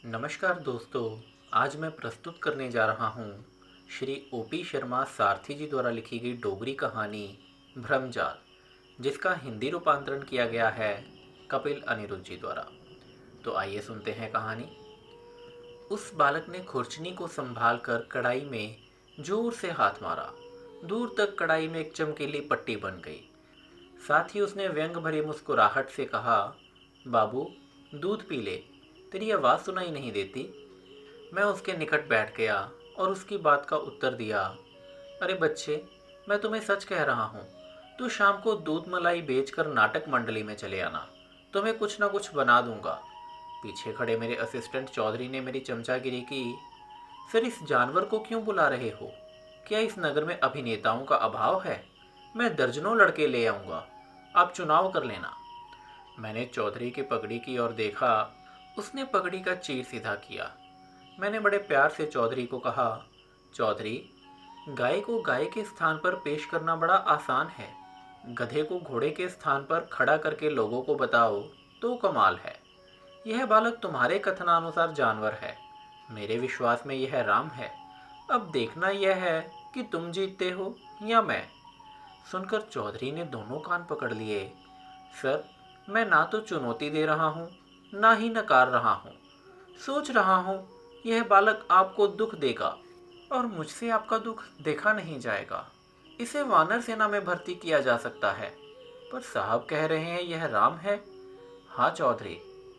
नमस्कार दोस्तों। आज मैं प्रस्तुत करने जा रहा हूँ श्री ओपी शर्मा सारथी जी द्वारा लिखी गई डोगरी कहानी भ्रमजाल, जिसका हिंदी रूपांतरण किया गया है कपिल अनिरुद्ध जी द्वारा। तो आइए सुनते हैं कहानी। उस बालक ने खुरचनी को संभाल कर कढ़ाई में जोर से हाथ मारा। दूर तक कढ़ाई में एक चमकीली पट्टी बन गई। साथ ही उसने व्यंग भरी मुस्कुराहट से कहा, बाबू दूध पी ले, तेरी आवाज़ सुनाई नहीं देती। मैं उसके निकट बैठ गया और उसकी बात का उत्तर दिया, अरे बच्चे, मैं तुम्हें सच कह रहा हूँ। तू शाम को दूध मलाई बेचकर नाटक मंडली में चले आना, तुम्हें कुछ ना कुछ बना दूंगा। पीछे खड़े मेरे असिस्टेंट चौधरी ने मेरी चमचागिरी की। सर, इस जानवर को क्यों बुला रहे हो? क्या इस नगर में अभिनेताओं का अभाव है? मैं दर्जनों लड़के ले आऊंगा, आप चुनाव कर लेना। मैंने चौधरी की पगड़ी की ओर देखा। उसने पगड़ी का चीर सीधा किया। मैंने बड़े प्यार से चौधरी को कहा, चौधरी, गाय को गाय के स्थान पर पेश करना बड़ा आसान है। गधे को घोड़े के स्थान पर खड़ा करके लोगों को बताओ तो कमाल है। यह बालक तुम्हारे कथनानुसार जानवर है, मेरे विश्वास में यह राम है। अब देखना यह है कि तुम जीतते हो या मैं। सुनकर चौधरी ने दोनों कान पकड़ लिए। सर, मैं ना तो चुनौती दे रहा हूँ, ना ही नकार रहा हूँ। सोच रहा हूँ यह बालक आपको दुख देगा और मुझसे आपका दुख देखा नहीं जाएगा। इसे वानर सेना में भर्ती किया जा सकता है। पर साहब कह रहे हैं यह राम है। हाँ चौधरी,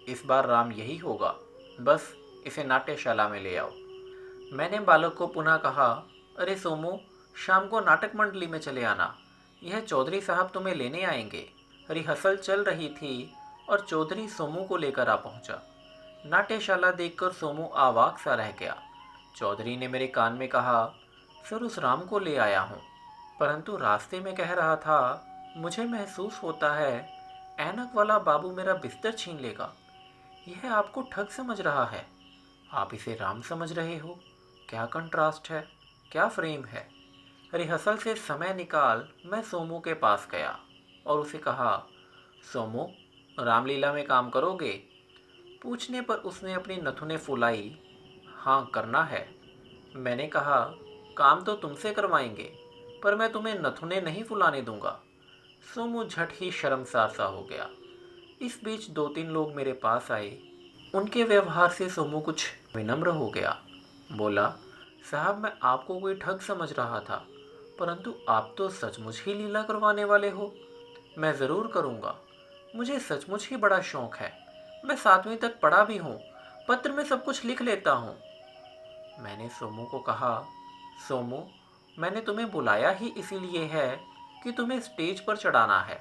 इस बार राम यही होगा। बस इसे नाट्यशाला में ले आओ। मैंने बालक को पुनः कहा, अरे सोमू, शाम को नाटक मंडली में चले आना, यह चौधरी साहब तुम्हें लेने आएंगे। रिहर्सल चल रही थी और चौधरी सोमू को लेकर आ पहुंचा। नाट्यशाला देखकर सोमू आवाक सा रह गया। चौधरी ने मेरे कान में कहा, सर, उस राम को ले आया हूँ। परंतु रास्ते में कह रहा था, मुझे महसूस होता है ऐनक वाला बाबू मेरा बिस्तर छीन लेगा। यह आपको ठग समझ रहा है, आप इसे राम समझ रहे हो। क्या कंट्रास्ट है, क्या फ्रेम है। रिहर्सल से समय निकाल मैं सोमू के पास गया और उसे कहा, सोमू, रामलीला में काम करोगे? पूछने पर उसने अपनी नथुने फुलाई। हाँ, करना है। मैंने कहा, काम तो तुमसे करवाएंगे, पर मैं तुम्हें नथुने नहीं फुलाने दूंगा। सोमू झट ही शर्मसार सा हो गया। इस बीच दो तीन लोग मेरे पास आए। उनके व्यवहार से सोमू कुछ विनम्र हो गया। बोला, साहब, मैं आपको कोई ठग समझ रहा था, परंतु आप तो सचमुच ही लीला करवाने वाले हो। मैं ज़रूर करूँगा, मुझे सचमुच ही बड़ा शौक है। मैं 7वीं तक पढ़ा भी हूँ, पत्र में सब कुछ लिख लेता हूँ। मैंने सोमू को कहा, सोमू, मैंने तुम्हें बुलाया ही इसीलिए है कि तुम्हें स्टेज पर चढ़ाना है,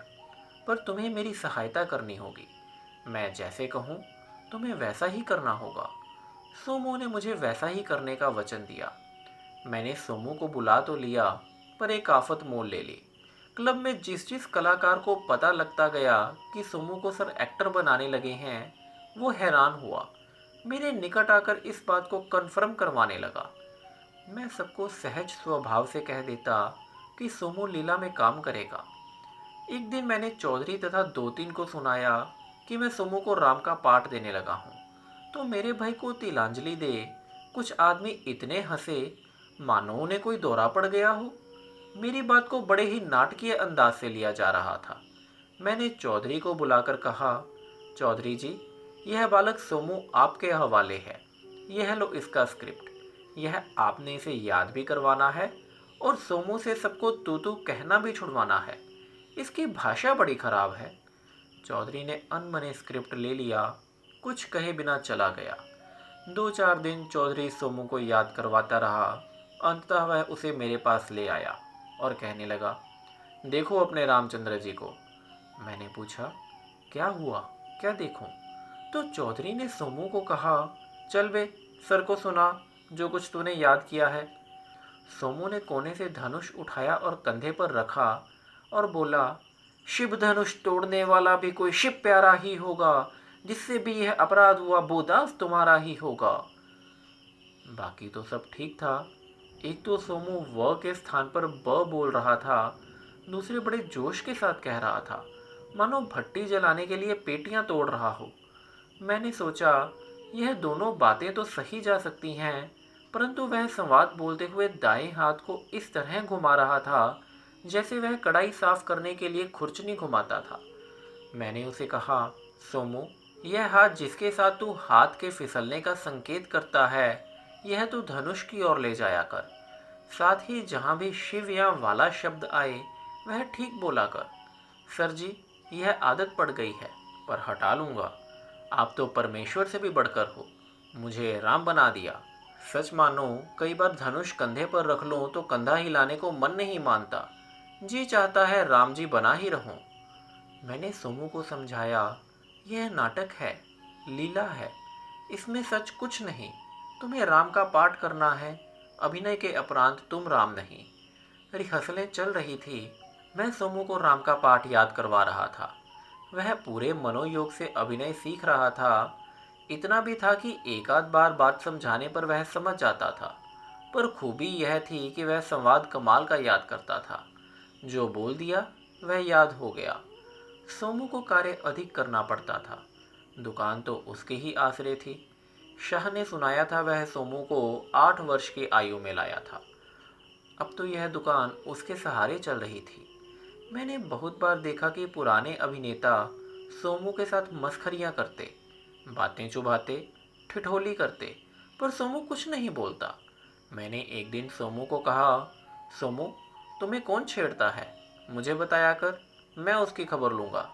पर तुम्हें मेरी सहायता करनी होगी। मैं जैसे कहूँ तुम्हें वैसा ही करना होगा। सोमू ने मुझे वैसा ही करने का वचन दिया। मैंने सोमू को बुला तो लिया, पर एक आफत मोल ले ली। क्लब में जिस जिस कलाकार को पता लगता गया कि सोमू को सर एक्टर बनाने लगे हैं, वो हैरान हुआ। मेरे निकट आकर इस बात को कन्फर्म करवाने लगा। मैं सबको सहज स्वभाव से कह देता कि सोमू लीला में काम करेगा। एक दिन मैंने चौधरी तथा दो तीन को सुनाया कि मैं सोमू को राम का पाठ देने लगा हूँ, तो मेरे भाई को तिलांजलि दे कुछ आदमी इतने हंसे मानो उन्हें कोई दौरा पड़ गया हो। मेरी बात को बड़े ही नाटकीय अंदाज से लिया जा रहा था। मैंने चौधरी को बुलाकर कहा, चौधरी जी, यह बालक सोमू आपके हवाले है। यह लो इसका स्क्रिप्ट। यह आपने इसे याद भी करवाना है और सोमू से सबको तू तू कहना भी छुड़वाना है। इसकी भाषा बड़ी खराब है। चौधरी ने अनमने स्क्रिप्ट ले लिया, कुछ कहे बिना चला गया। 2-4 दिन चौधरी सोमू को याद करवाता रहा। अंततः वह उसे मेरे पास ले आया और कहने लगा, देखो अपने रामचंद्र जी को। मैंने पूछा, क्या हुआ, क्या देखूं? तो चौधरी ने सोमू को कहा, चल बे, सर को सुना जो कुछ तूने याद किया है। सोमू ने कोने से धनुष उठाया और कंधे पर रखा और बोला, शिव धनुष तोड़ने वाला भी कोई शिव प्यारा ही होगा, जिससे भी यह अपराध हुआ वो दास तुम्हारा ही होगा। बाकी तो सब ठीक था। एक तो सोमू व के स्थान पर ब बोल रहा था, दूसरे बड़े जोश के साथ कह रहा था, मानो भट्टी जलाने के लिए पेटियां तोड़ रहा हो। मैंने सोचा यह दोनों बातें तो सही जा सकती हैं, परंतु वह संवाद बोलते हुए दाएं हाथ को इस तरह घुमा रहा था जैसे वह कढ़ाई साफ करने के लिए खुरचनी घुमाता था। मैंने उसे कहा, सोमू, यह हाथ जिसके साथ तू हाथ के फिसलने का संकेत करता है, यह तू धनुष की ओर ले जाया कर। साथ ही जहाँ भी शिव या वाला शब्द आए वह ठीक बोला कर। सर जी, यह आदत पड़ गई है, पर हटा लूँगा। आप तो परमेश्वर से भी बढ़कर हो, मुझे राम बना दिया। सच मानो कई बार धनुष कंधे पर रख लूं तो कंधा हिलाने को मन नहीं मानता। जी चाहता है राम जी बना ही रहूं। मैंने सोमू को समझाया, यह नाटक है, लीला है, इसमें सच कुछ नहीं। तुम्हें राम का पाठ करना है, अभिनय के उपरांत तुम राम नहीं। रिहर्सलें चल रही थी, मैं सोमू को राम का पाठ याद करवा रहा था। वह पूरे मनोयोग से अभिनय सीख रहा था। इतना भी था कि एक आध बार बात समझाने पर वह समझ जाता था, पर खूबी यह थी कि वह संवाद कमाल का याद करता था। जो बोल दिया वह याद हो गया। सोमू को कार्य अधिक करना पड़ता था, दुकान तो उसके ही आसरे थी। शाह ने सुनाया था वह सोमू को 8 वर्ष की आयु में लाया था। अब तो यह दुकान उसके सहारे चल रही थी। मैंने बहुत बार देखा कि पुराने अभिनेता सोमू के साथ मस्खरियां करते, बातें चुभाते, ठिठोली करते, पर सोमू कुछ नहीं बोलता। मैंने एक दिन सोमू को कहा, सोमू, तुम्हें कौन छेड़ता है, मुझे बताया कर, मैं उसकी खबर लूँगा।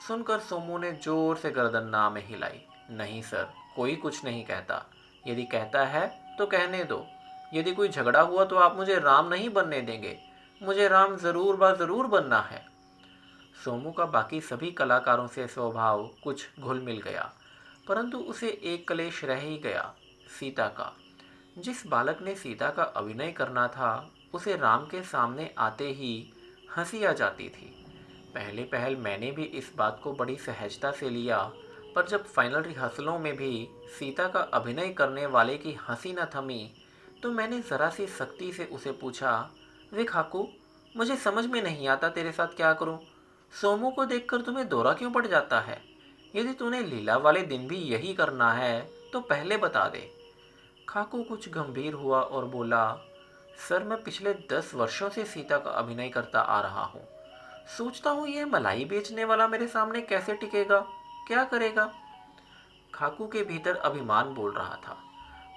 सुनकर सोमू ने जोर से गर्दन ना में हिलाई। नहीं सर, कोई कुछ नहीं कहता। यदि कहता है तो कहने दो। यदि कोई झगड़ा हुआ तो आप मुझे राम नहीं बनने देंगे। मुझे राम ज़रूर ज़रूर बनना है। सोमू का बाकी सभी कलाकारों से स्वभाव कुछ घुल मिल गया, परंतु उसे एक कलेश रह ही गया, सीता का। जिस बालक ने सीता का अभिनय करना था, उसे राम के सामने आते ही हंसी आ जाती थी। पहले पहल मैंने भी इस बात को बड़ी सहजता से लिया, पर जब फाइनल रिहर्सलों में भी सीता का अभिनय करने वाले की हंसी न थमी, तो मैंने ज़रा सी सख्ती से उसे पूछा, वे खाकू, मुझे समझ में नहीं आता तेरे साथ क्या करूं। सोमू को देखकर तुम्हें दौरा क्यों पड़ जाता है? यदि तूने लीला वाले दिन भी यही करना है तो पहले बता दे। खाकू कुछ गंभीर हुआ और बोला, सर, मैं पिछले 10 वर्षों से सीता का अभिनय करता आ रहा हूँ। सोचता हूँ यह मलाई बेचने वाला मेरे सामने कैसे टिकेगा, क्या करेगा। खाकू के भीतर अभिमान बोल रहा था,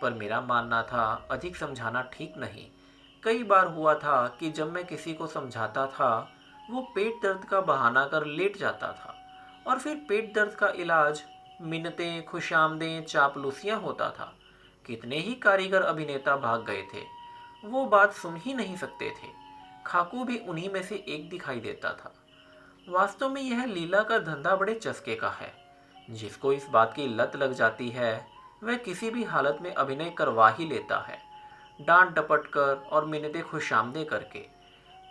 पर मेरा मानना था अधिक समझाना ठीक नहीं। कई बार हुआ था कि जब मैं किसी को समझाता था, वो पेट दर्द का बहाना कर लेट जाता था, और फिर पेट दर्द का इलाज मिन्नतें, खुशामदें, चापलूसियाँ होता था। कितने ही कारीगर अभिनेता भाग गए थे, वो बात सुन ही नहीं सकते थे। खाकू भी उन्हीं में से एक दिखाई देता था। वास्तव में यह लीला का धंधा बड़े चस्के का है। जिसको इस बात की लत लग जाती है, वह किसी भी हालत में अभिनय करवा ही लेता है, डांट डपट कर और मिन्नतें खुशामदे करके।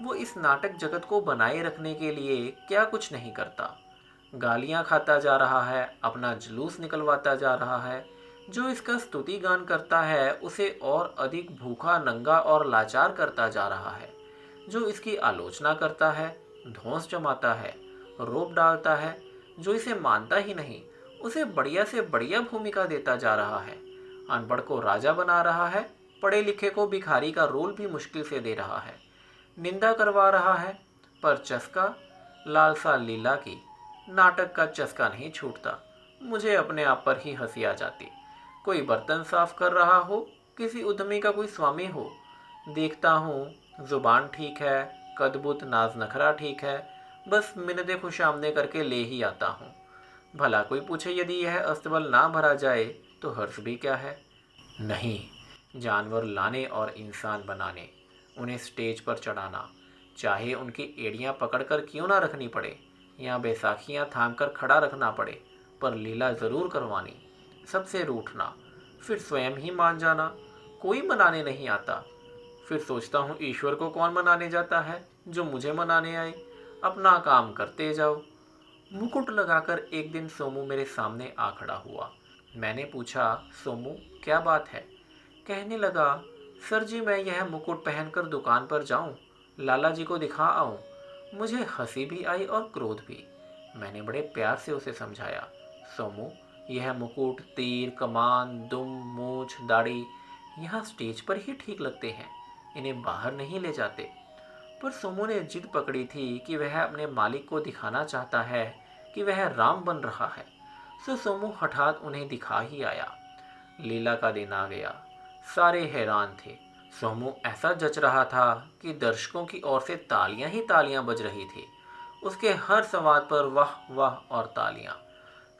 वो इस नाटक जगत को बनाए रखने के लिए क्या कुछ नहीं करता। गालियां खाता जा रहा है, अपना जुलूस निकलवाता जा रहा है। जो इसका स्तुति गान करता है, उसे और अधिक भूखा, नंगा और लाचार करता जा रहा है। जो इसकी आलोचना करता है, धौंस जमाता है, रोप डालता है। जो इसे मानता ही नहीं, उसे बढ़िया से बढ़िया भूमिका देता जा रहा है। अनपढ़ को राजा बना रहा है, पढ़े लिखे को भिखारी का रोल भी मुश्किल से दे रहा है। निंदा करवा रहा है, पर चस्का लालसा लीला की, नाटक का चस्का नहीं छूटता। मुझे अपने आप पर ही हंसी आ जाती। कोई बर्तन साफ कर रहा हो, किसी उद्यमी का कोई स्वामी हो, देखता हूँ जुबान ठीक है, कदबुत नाज नखरा ठीक है, बस मिन्नतें खुशामदे करके ले ही आता हूँ। भला कोई पूछे यदि यह अस्तबल ना भरा जाए तो हर्ष भी क्या है? नहीं, जानवर लाने और इंसान बनाने, उन्हें स्टेज पर चढ़ाना, चाहे उनकी एड़ियाँ पकड़कर क्यों ना रखनी पड़े या बैसाखियाँ थाम कर खड़ा रखना पड़े, पर लीला ज़रूर करवानी। सबसे रूठना, फिर स्वयं ही मान जाना, कोई मनाने नहीं आता। फिर सोचता हूँ ईश्वर को कौन मनाने जाता है, जो मुझे मनाने आए। अपना काम करते जाओ। मुकुट लगाकर एक दिन सोमू मेरे सामने आ खड़ा हुआ। मैंने पूछा, सोमू क्या बात है? कहने लगा, सर जी, मैं यह मुकुट पहनकर दुकान पर जाऊं, लाला जी को दिखा आऊं। मुझे हंसी भी आई और क्रोध भी। मैंने बड़े प्यार से उसे समझाया, सोमू, यह मुकुट, तीर, कमान, दुम, मूछ, दाढ़ी यहाँ स्टेज पर ही ठीक लगते हैं, इन्हें बाहर नहीं ले जाते। पर सोमू ने जिद पकड़ी थी कि वह अपने मालिक को दिखाना चाहता है कि वह राम बन रहा है, सो सोमू हठात उन्हें दिखा ही आया। लीला का दिन आ गया। सारे हैरान थे। सोमू ऐसा जच रहा था कि दर्शकों की ओर से तालियां ही तालियां बज रही थी। उसके हर संवाद पर वाह वाह और तालियां।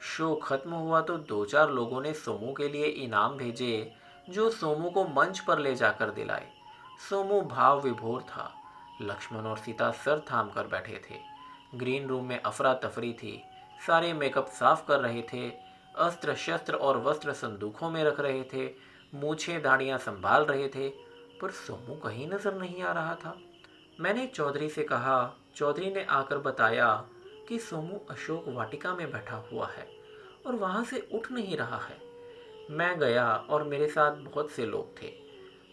शो खत्म हुआ तो दो चार लोगों ने सोमू के लिए इनाम भेजे, जो सोमू को मंच पर ले जाकर दिलाए। सोमू भाव विभोर था। लक्ष्मण और सीता सर थाम कर बैठे थे। ग्रीन रूम में अफरा तफरी थी। सारे मेकअप साफ कर रहे थे। अस्त्र शस्त्र और वस्त्र संदूकों में रख रहे थे। मूछें दाढ़ियां संभाल रहे थे। पर सोमू कहीं नजर नहीं आ रहा था। मैंने चौधरी से कहा। चौधरी ने आकर बताया कि सोमू अशोक वाटिका में बैठा हुआ है और वहां से उठ नहीं रहा है। मैं गया और मेरे साथ बहुत से लोग थे।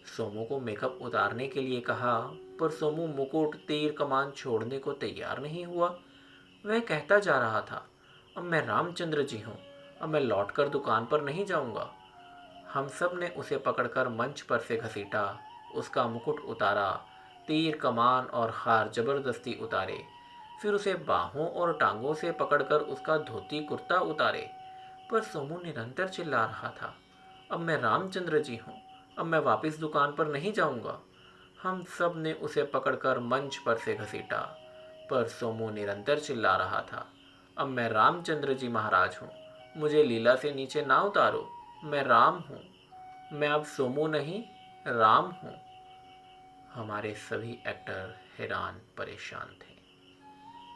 सोमू को मेकअप उतारने के लिए कहा, पर सोमू मुकुट, तीर, कमान छोड़ने को तैयार नहीं हुआ। वह कहता जा रहा था, अब मैं रामचंद्र जी हूँ, अब मैं लौटकर दुकान पर नहीं जाऊंगा। हम सब ने उसे पकड़कर मंच पर से घसीटा, उसका मुकुट उतारा, तीर, कमान और हार जबरदस्ती उतारे। फिर उसे बाहों और टांगों से पकड़कर उसका धोती कुर्ता उतारे। पर सोमू निरंतर चिल्ला रहा था, अब मैं रामचंद्र जी हूँ, अब मैं वापस दुकान पर नहीं जाऊंगा। हम सब ने उसे पकड़कर मंच पर से घसीटा, पर सोमू निरंतर चिल्ला रहा था, अब मैं रामचंद्र जी महाराज हूँ, मुझे लीला से नीचे ना उतारो, मैं राम हूँ, मैं अब सोमू नहीं राम हूँ। हमारे सभी एक्टर हैरान परेशान थे।